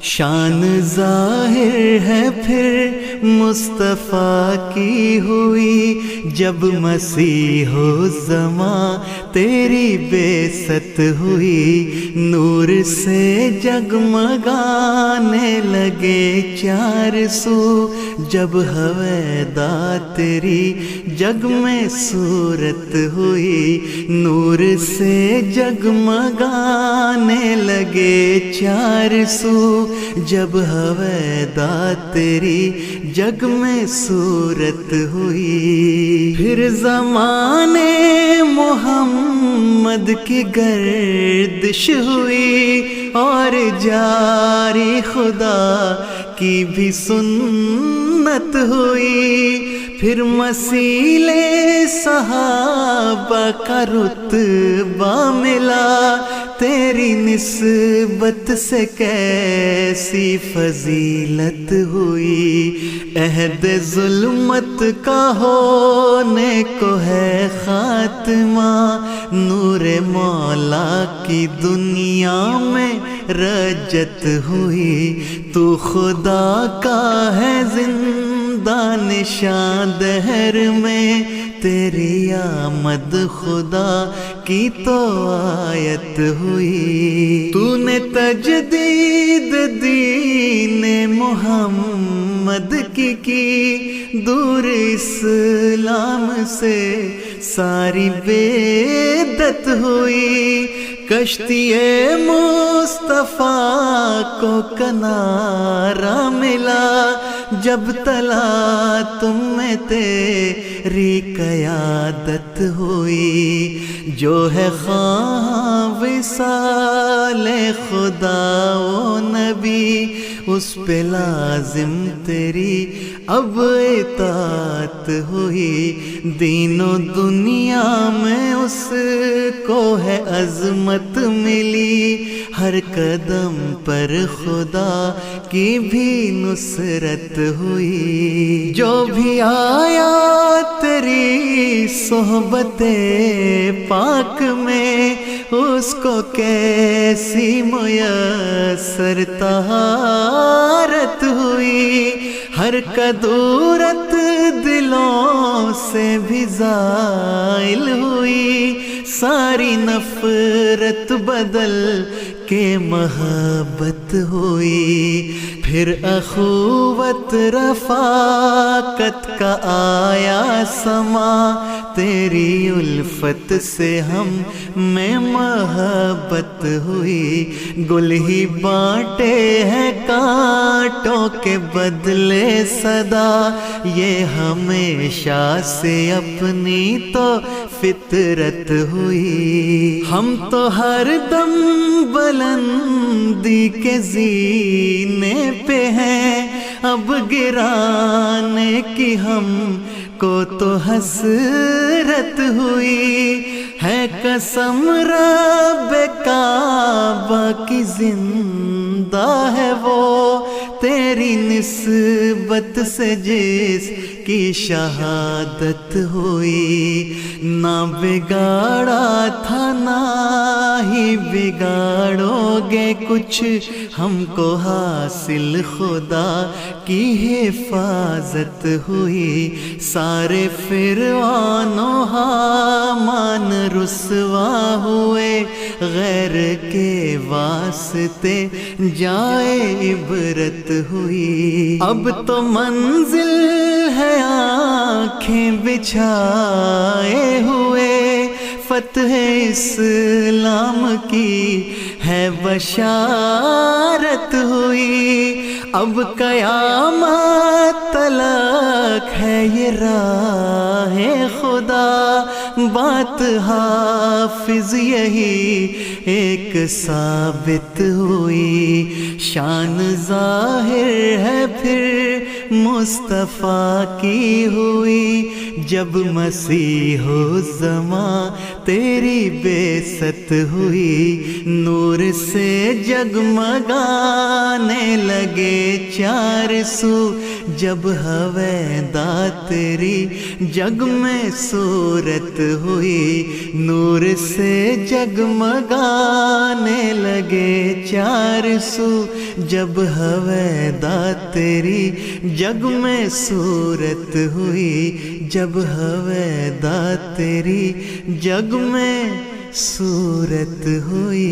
شان ظاہر ہے پھر مصطفیٰ کی ہوئی جب مسیح الزماں تیری بعثت ہوئی، نور سے جگمگانے لگے چار سو جب ہویدا تیری جگ میں صورت ہوئی، نور سے جگمگانے لگے چار سو جب ہویدا تیری جگ میں صورت ہوئی۔ پھر زمانے محمد کی گردش ہوئی اور جاری خدا کی بھی سنت ہوئی، پھر مسیل صحابہ کا رتبہ ملا، تیری نسبت سے کیسی فضیلت ہوئی، عہد ظلمت کا ہونے کو ہے خاتمہ، نور مولا کی دنیا میں رجت ہوئی، تو خدا کا ہے زندہ نشان دہر میں، تیری آمد خدا کی تو آیت ہوئی، تو نے تجدید دین محمد کی دور اسلام سے ساری بدعت ہوئی، کشتی مصطفیٰ کو کنارہ ملا جب تلا تم میں تیری قیادت ہوئی، جو ہے خواہاں وصال خدا و نبی اس پہ لازم تیری اب اطاعت ہوئی، دین و دنیا میں اس کو ہے عظمت ملی، ہر قدم پر خدا کی بھی نصرت ہوئی، جو بھی آیا تیری صحبت پاک میں اس کو کیسی میسر طہارت ہوئی، ہر کدورت دلوں سے بھی زائل ہوئی، ساری نفرت بدل کے محبت ہوئی، پھر اخوت رفاقت کا آیا سما، تیری الفت سے ہم میں محبت ہوئی، گل ہی بانٹے ہیں کانٹوں کے بدلے صدا، یہ ہمیشہ سے اپنی تو فطرت ہوئی، ہم تو ہر دم بلندی کے زینے پہ ہیں، اب گرانے کی ہم کو تو حسرت ہوئی، ہے قسم رب کعبہ کی زندہ ہے وہ، تیری نسبت سے جس کی شہادت ہوئی، نہ بگاڑا تھا نہ ہی بگاڑو گے کچھ، ہم کو حاصل خدا کی حفاظت ہوئی، سارے فرعون و حامان رسوا ہوئے، غیر کے واسطے جائے عبرت ہوئی، اب تو منزل ہے آنکھیں بچھائے ہوئے، فتح اسلام کی ہے بشارت ہوئی، اب قیامت تلک ہے یہ راہ خدا، بات حافظ یہی ایک ثابت ہوئی، شان ظاہر ہے پھر مصطفیٰ کی ہوئی جب مسیح الزماں تیری بعثت ہوئی، نور سے جگمگانے لگے لگے چار سو جب ہویدا تیری جگ میں صورت ہوئی نور سے جگمگانے لگے چار سو جب ہویدا تیری جگ میں صورت ہوئی جب ہویدا تیری جگ میں صورت ہوئی